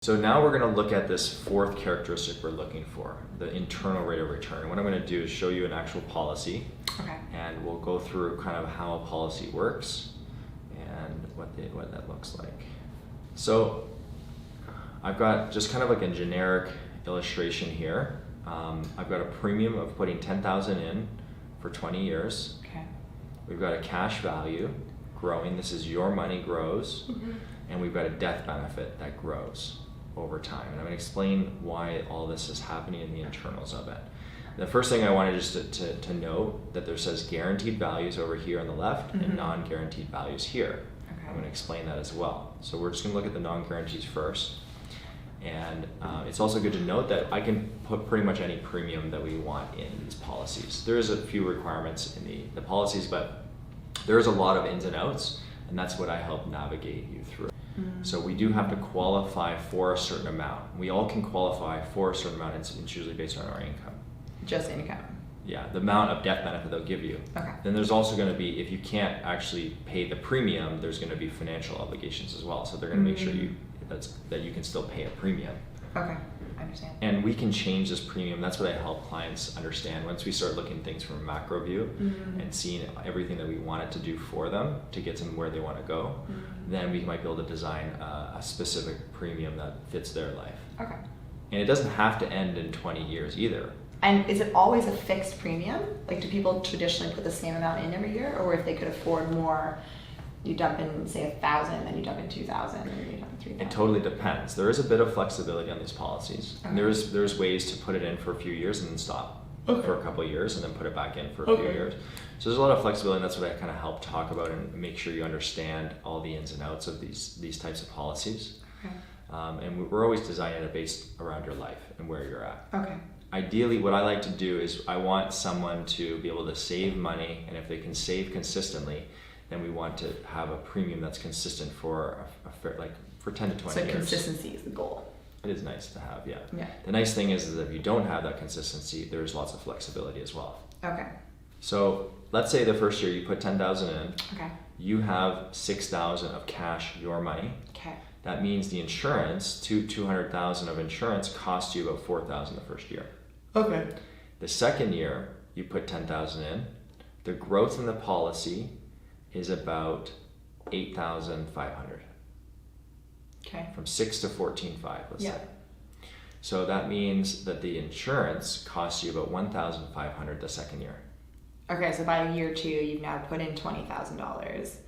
So now we're going to look at this fourth characteristic we're looking for, the internal rate of return. And what I'm going to do is show you an actual policy. Okay. And we'll go through kind of how a policy works and what that looks like. So I've got just kind of like a generic illustration here. I've got a premium of putting $10,000 in for 20 years. Okay. We've got a cash value growing. This is your money grows. Mm-hmm. And we've got a death benefit that grows over time. And I'm going to explain why all this is happening in the internals of it. The first thing I wanted just to note that there says guaranteed values over here on the left and non-guaranteed values here. Okay. I'm going to explain that as well. So we're just going to look at the non-guarantees first. And it's also good to note that I can put pretty much any premium that we want in these policies. There is a few requirements in the policies, but there's a lot of ins and outs, and that's what I help navigate you through. So we do have to qualify for a certain amount. We all can qualify for a certain amount. It's usually based on our income. Just income. Yeah, the amount of death benefit they'll give you. Okay. Then there's also going to be, if you can't actually pay the premium, there's going to be financial obligations as well. So they're going to make sure that you can still pay a premium. Okay, I understand. And we can change this premium. That's what I help clients understand. Once we start looking at things from a macro view and seeing everything that we want it to do for them to get them where they want to go, then we might be able to design a specific premium that fits their life. Okay. And it doesn't have to end in 20 years either. And is it always a fixed premium? Like, do people traditionally put the same amount in every year? Or if they could afford more, you dump in, say, 1,000, then you dump in 2,000, and you dump in 3,000? It totally depends. There is a bit of flexibility on these policies. Okay. And there's ways to put it in for a few years and then stop for a couple of years and then put it back in for a few years. So there's a lot of flexibility, and that's what I kind of help talk about and make sure you understand all the ins and outs of these types of policies. Okay. And we're always designing it based around your life and where you're at. Okay. Ideally, what I like to do is I want someone to be able to save money, and if they can save consistently, then we want to have a premium that's consistent for for 10 to 20 years. So consistency is the goal. It is nice to have, yeah. Yeah. The nice thing is that if you don't have that consistency, there's lots of flexibility as well. Okay. So let's say the first year you put 10,000 in. Okay. You have 6,000 of cash, your money. Okay. That means the insurance, 200,000 of insurance costs you about 4,000 the first year. Okay. The second year you put 10,000 in. The growth in the policy is about 8,500. Okay. From 6 to 14.5, let's Yeah. say. So that means that the insurance costs you about 1,500 the second year. Okay, so by year 2, you've now put in $20,000.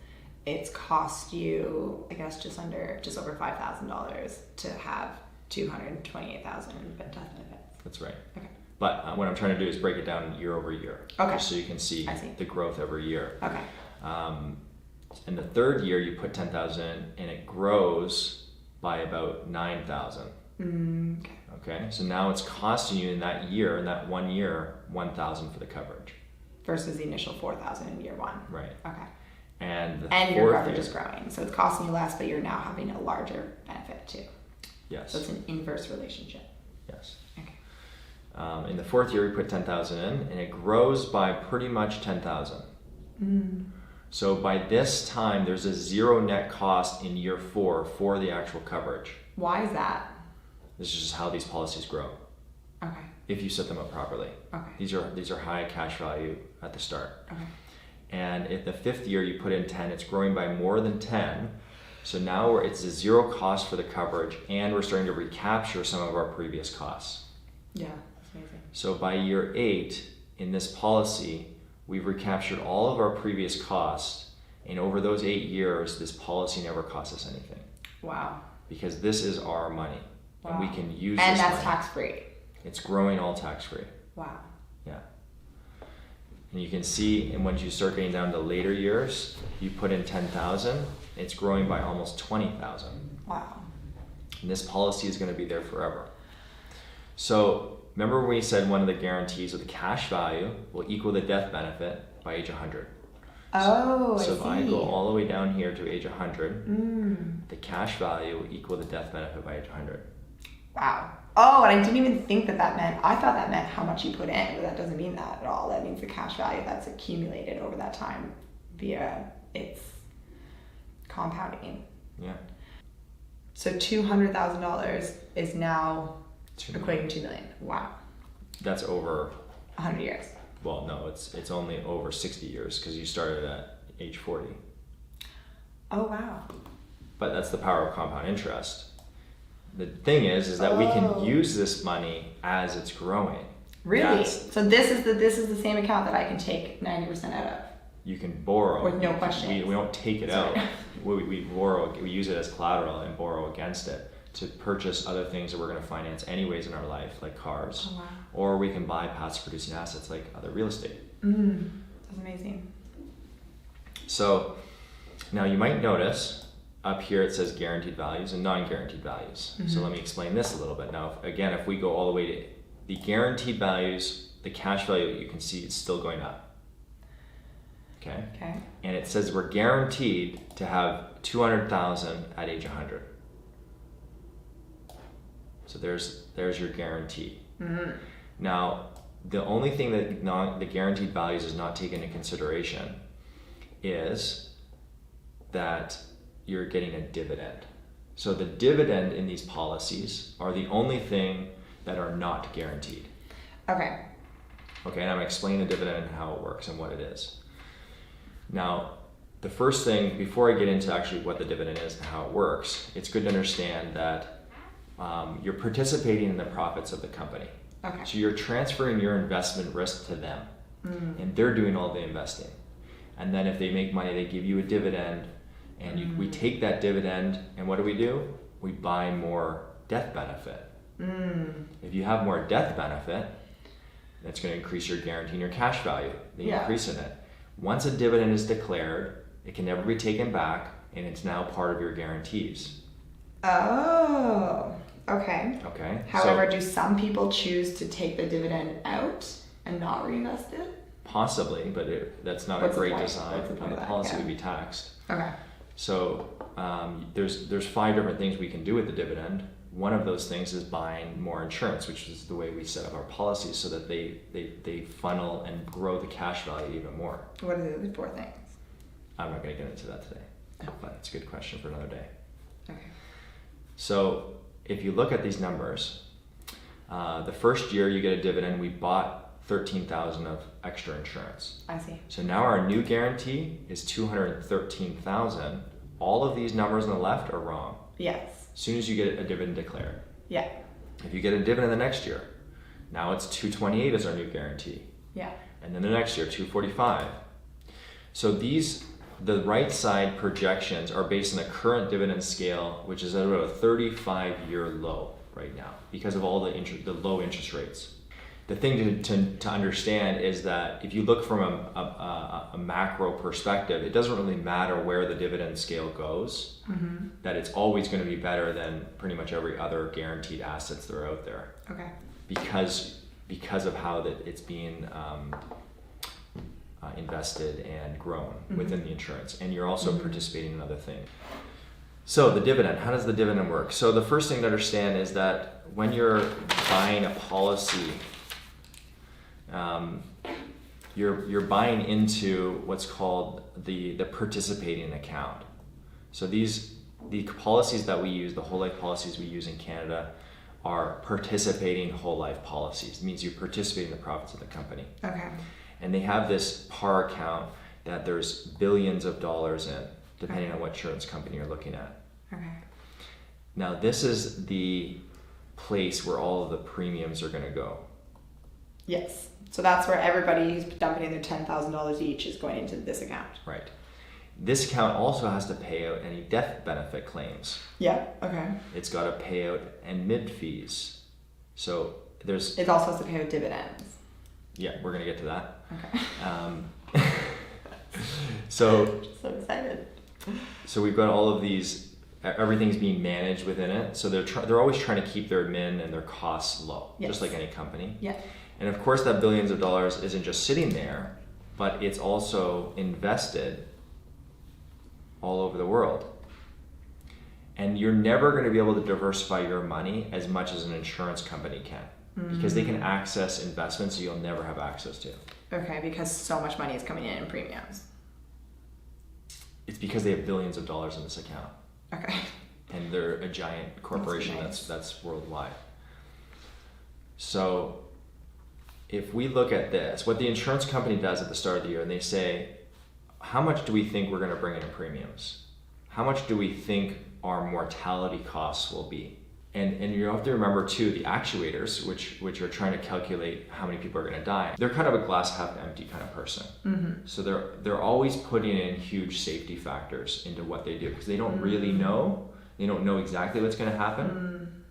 It's cost you, I guess, just over $5,000 to have $228,000 in death benefits. That's right. Okay. But what I'm trying to do is break it down year over year. Okay. Just so you can see the growth every year. Okay. In the third year, you put 10,000 in, and it grows by about 9,000. Okay. Okay. So now it's costing you in that 1 year, 1,000 for the coverage. Versus the initial 4,000 in year 1. Right. Okay. And your coverage is growing, so it's costing you less, but you're now having a larger benefit too. Yes. So it's an inverse relationship. Yes. Okay. In the fourth year, we put 10,000 in, and it grows by pretty much 10,000. So by this time, there's a zero net cost in year 4 for the actual coverage. Why is that? This is just how these policies grow. Okay. If you set them up properly. Okay. These are high cash value at the start. Okay. And if the fifth year you put in 10, it's growing by more than 10. So now it's a zero cost for the coverage, and we're starting to recapture some of our previous costs. Yeah, that's amazing. So by year 8, in this policy, we've recaptured all of our previous costs, and over those 8 years, this policy never costs us anything. Wow. Because this is our money, and we can use and this that's money. tax-free. It's growing all tax-free. Wow. Yeah. And you can see, and once you start getting down to later years, you put in 10,000, it's growing by almost 20,000. Wow. And this policy is going to be there forever. So remember when we said one of the guarantees of the cash value will equal the death benefit by age 100. Oh, so I see. if I go all the way down here to age 100, the cash value will equal the death benefit by age 100. Wow. Oh, and I didn't even think that meant, I thought that meant how much you put in, but that doesn't mean that at all. That means the cash value that's accumulated over that time via its compounding. Yeah. So $200,000 is now 2 equating to $2 million. Wow. That's over, 100 years. well, no, it's only over 60 years because you started at age 40. Oh, wow. But that's the power of compound interest. The thing is that we can Oh. use this money as it's growing. Really? That's- So this is the same account that I can take 90% out of. You can borrow. With no questions. We don't take it Sorry. out. We borrow, we use it as collateral and borrow against it to purchase other things that we're going to finance anyways in our life, like cars. Oh, wow. Or we can buy passive producing assets like other real estate. That's amazing. So now you might notice up here it says guaranteed values and non-guaranteed values. So let me explain this a little bit. Now, again, if we go all the way to the guaranteed values, the cash value that you can see is still going up. Okay. Okay. And it says we're guaranteed to have 200,000 at age 100. So there's your guarantee. Now, the only thing that the guaranteed values is not taken into consideration is that you're getting a dividend. So the dividend in these policies are the only thing that are not guaranteed. Okay. Okay, and I'm gonna explain the dividend and how it works and what it is. Now, the first thing, before I get into actually what the dividend is and how it works, it's good to understand that you're participating in the profits of the company. Okay. So you're transferring your investment risk to them, and they're doing all the investing. And then if they make money, they give you a dividend, and we take that dividend, and what do? We buy more death benefit. If you have more death benefit, that's going to increase your guarantee and your cash value, the increase in it. Once a dividend is declared, it can never be taken back, and it's now part of your guarantees. Oh, okay. Okay. However, so do some people choose to take the dividend out and not reinvest it? possibly, but that's not What's a the great point? design, What's the point and the of that? policy Yeah. would be taxed. Okay. So there's 5 different things we can do with the dividend. One of those things is buying more insurance, which is the way we set up our policies so that they funnel and grow the cash value even more. What are the other 4 things? I'm not going to get into that today, but it's a good question for another day. Okay. So if you look at these numbers, the first year you get a dividend, we bought 13,000 of extra insurance. I see. So now our new guarantee is 213,000. All of these numbers on the left are wrong. Yes. As soon as you get a dividend declared. Yeah. If you get a dividend the next year, now it's 228 as our new guarantee. Yeah. And then the next year, 245. So the right side projections are based on the current dividend scale, which is at about a 35-year low right now because of all the low interest rates. The thing to understand is that if you look from a macro perspective, it doesn't really matter where the dividend scale goes, that it's always going to be better than pretty much every other guaranteed assets that are out there. Okay. Because of how that it's being invested and grown within the insurance, and you're also participating in other things. So the dividend, how does the dividend work? So the first thing to understand is that when you're buying a policy, you're buying into what's called the participating account. So the policies that we use, the whole life policies we use in Canada, are participating whole life policies. It means you participate in the profits of the company. Okay. And they have this par account that there's billions of dollars in, depending on what insurance company you're looking at. Okay. Now, this is the place where all of the premiums are going to go. Yes. So that's where everybody who's dumping in their $10,000 each is going into this account. Right. This account also has to pay out any death benefit claims. Yeah. Okay. It's got to pay out admit fees. So there's... It also has to pay out dividends. Yeah, we're going to get to that. Okay. So excited. So we've got all of these, everything's being managed within it. So they're always trying to keep their admin and their costs low, Yes. just like any company. Yeah. And of course that billions of dollars isn't just sitting there, but it's also invested all over the world. And you're never going to be able to diversify your money as much as an insurance company can, because they can access investments you'll never have access to. Okay, because so much money is coming in premiums. It's because they have billions of dollars in this account. Okay. and they're a giant corporation nice. that's worldwide. So if we look at this, what the insurance company does at the start of the year, and they say, how much do we think we're going to bring in premiums? How much do we think our mortality costs will be? And you have to remember too, the actuators, which are trying to calculate how many people are going to die, they're kind of a glass half empty kind of person. Mm-hmm. So they're always putting in huge safety factors into what they do because they don't really know. They don't know exactly what's going to happen.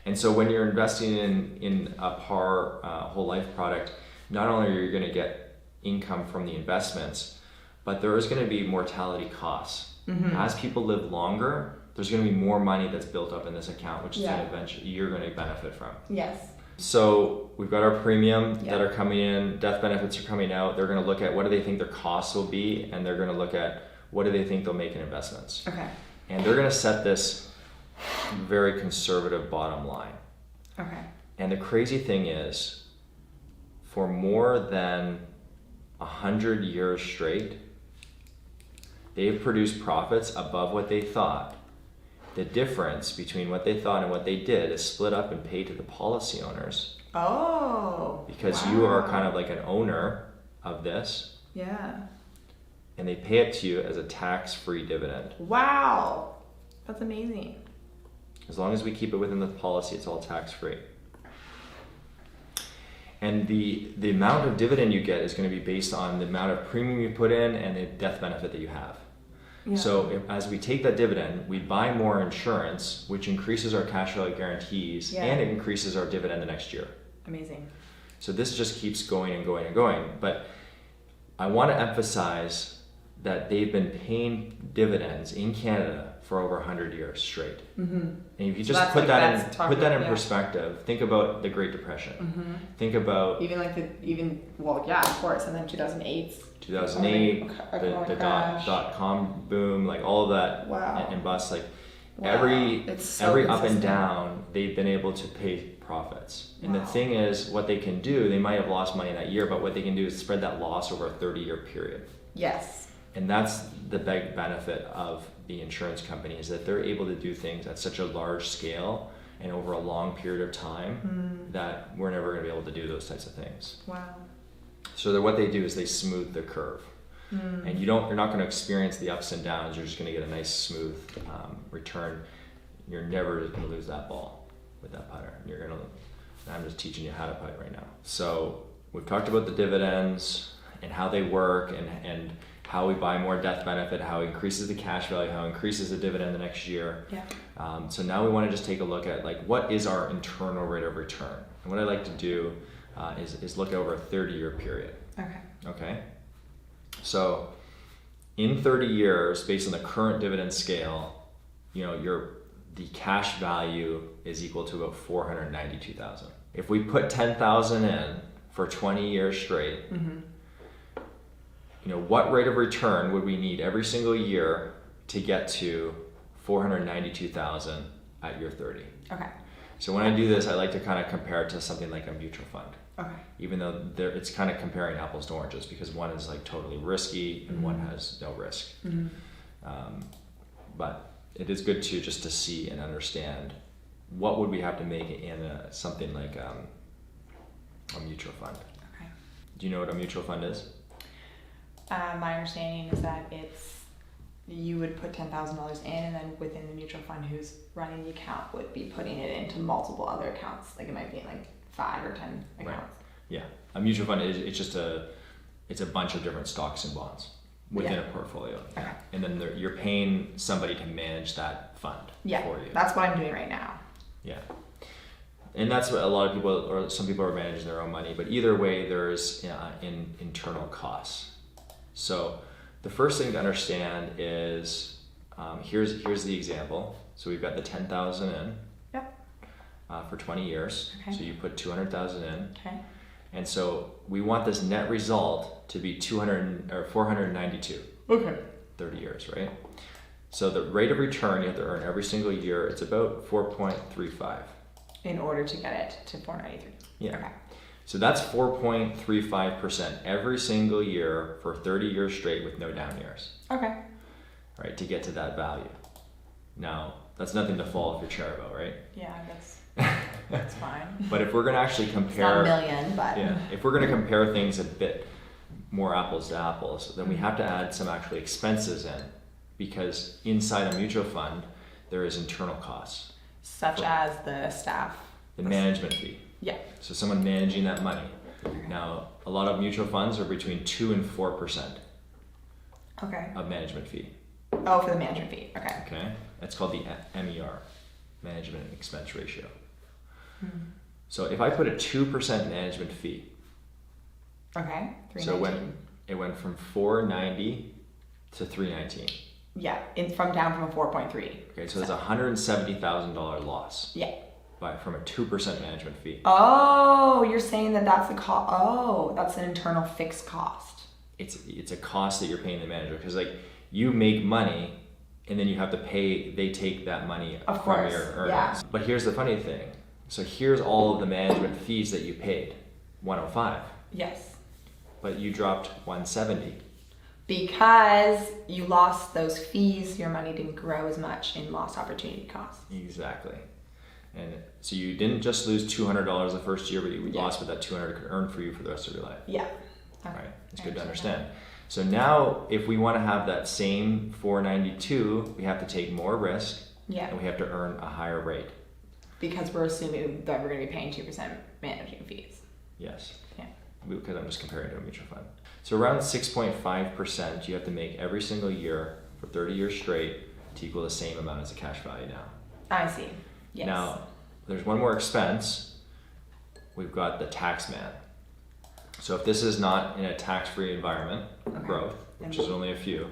And so when you're investing in a par whole life product, not only are you going to get income from the investments, but there is going to be mortality costs. Mm-hmm. As people live longer, there's going to be more money that's built up in this account, which is going to eventually you're going to benefit from. Yes. So we've got our premium that are coming in, death benefits are coming out. They're going to look at what do they think their costs will be, and they're going to look at what do they think they'll make in investments. Okay. And they're going to set this very conservative bottom line. Okay. And the crazy thing is, for more than 100 years straight, they've produced profits above what they thought. The difference between what they thought and what they did is split up and paid to the policy owners. Oh. Because you are kind of like an owner of this. Yeah. And they pay it to you as a tax-free dividend. Wow. That's amazing. As long as we keep it within the policy, it's all tax-free. And the amount of dividend you get is going to be based on the amount of premium you put in and the death benefit that you have. Yeah. So as we take that dividend, we buy more insurance, which increases our cash value guarantees, and it increases our dividend the next year. Amazing. So this just keeps going and going and going. But I want to emphasize that they've been paying dividends in Canada for over 100 years straight. Mm-hmm. And if you just put that in perspective, think about the Great Depression. Mm-hmm. Think about of course, and then 2008, the dot-com boom, like all of that, and bust, like every up and down, they've been able to pay profits. And the thing is, what they can do, they might have lost money that year, but what they can do is spread that loss over a 30-year period. Yes. And that's the big benefit of the insurance company, is that they're able to do things at such a large scale and over a long period of time that we're never going to be able to do those types of things. Wow. So what they do is they smooth the curve. And you're not going to experience the ups and downs. You're just going to get a nice smooth return. You're never going to lose that ball with that putter. I'm just teaching you how to putt right now. So we've talked about the dividends and how they work, and how we buy more death benefit, how it increases the cash value, how it increases the dividend the next year. Yeah. So now we want to just take a look at what is our internal rate of return. And what I like to do is look over a 30-year period. Okay. So in 30 years, based on the current dividend scale, the cash value is equal to about $492,000. If we put $10,000 in for 20 years straight, what rate of return would we need every single year to get to $492,000 at year 30? Okay. So when I do this, I like to kind of compare it to something like a mutual fund. Okay. Even though it's kind of comparing apples to oranges, because one is like totally risky and one has no risk. But it is good to see and understand what would we have to make in something like a mutual fund. Okay. Do you know what a mutual fund is? My understanding is that you would put $10,000 in, and then within the mutual fund, who's running the account would be putting it into multiple other accounts. Like it might be like 5 or 10 accounts. Right. Yeah, a mutual fund it's a bunch of different stocks and bonds within a portfolio. Okay. And then you're paying somebody to manage that fund for you. That's what I'm doing right now. Yeah. And that's what a lot of people, or some people, are managing their own money. But either way, there's internal costs. So the first thing to understand is, here's the example. So we've got the $10,000 in for 20 years. Okay. So you put $200,000 in. Okay. And so we want this net result to be 492. Okay. 30 years, right? So the rate of return you have to earn every single year, it's about 4.35. In order to get it to 493. Yeah. Okay. So that's 4.35% every single year for 30 years straight with no down years. Okay. Right, to get to that value. Now, that's nothing to fall off your chair about, right? Yeah, that's fine. But if we're going to actually It's not compare, a million, but yeah, if we're going to compare things a bit more apples to apples, then we have to add some actually expenses in, because inside a mutual fund there is internal costs, such as the staff, the management fee. Yeah. So someone managing that money. Now, a lot of mutual funds are between 2 and 4% Okay. of management fee. Oh, for the management fee. Okay. Okay, that's called the MER, management expense ratio. So if I put a 2% management fee, Okay. so 319. it went from 490 to 319. Yeah, from down from a 4.3. Okay, so there's a $170,000 loss Yeah. from a 2% management fee. Oh, you're saying that's the cost. Oh, that's an internal fixed cost. It's a cost that you're paying the manager, because like you make money and then you have to pay, they take that money Of from course, your earnings. yeah. But here's the funny thing. So here's all of the management fees that you paid, 105, Yes. but you dropped 170. Because you lost those fees, your money didn't grow as much in lost opportunity costs. Exactly. And so you didn't just lose $200 the first year, but you lost what that 200 could earn for you for the rest of your life. Yeah. Okay. Right. It's I good to understand understand. So now if we want to have that same 492, we have to take more risk Yeah. and we have to earn a higher rate. Because we're assuming that we're going to be paying 2% managing fees. Yes. Yeah. Because I'm just comparing to a mutual fund. So around 6.5% you have to make every single year for 30 years straight to equal the same amount as the cash value now. I see. Yes. Now, there's one more expense. We've got the tax man. So if this is not in a tax-free environment, growth, which is only a few,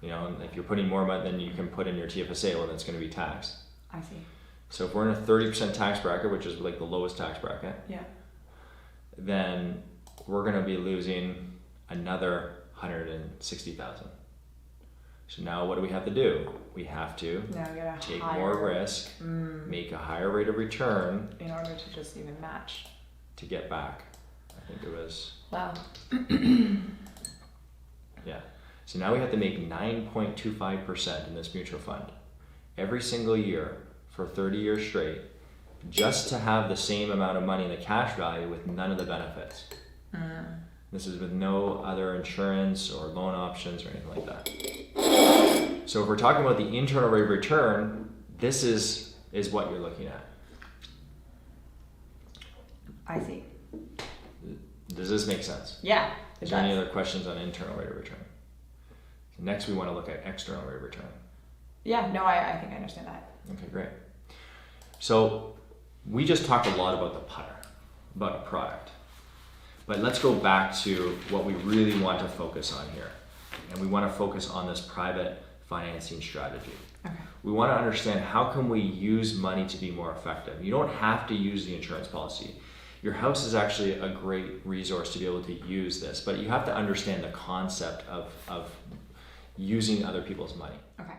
and if you're putting more money than you can put in your TFSA, well, that's going to be taxed. I see. So if we're in a 30% tax bracket, which is like the lowest tax bracket, Yeah. then we're going to be losing another 160,000. So now what do we have to do? We have to Now we got take more risk, make a higher rate of return in order to just even match. to get back. I think it was, Wow. yeah. So now we have to make 9.25% in this mutual fund every single year for 30 years straight, just to have the same amount of money in the cash value with none of the benefits. This is with no other insurance or loan options or anything like that. So if we're talking about the internal rate of return, this is what you're looking at. I see. Does this make sense? Yeah. Is there any other questions on internal rate of return? Next, we want to look at external rate of return. Yeah, no, I think I understand that. Okay, great. So we just talked a lot about the putter, about a product. But let's go back to what we really want to focus on here. And we want to focus on this private financing strategy. Okay. We want to understand how can we use money to be more effective. You don't have to use the insurance policy. Your house is actually a great resource to be able to use this, but you have to understand the concept of using other people's money. Okay.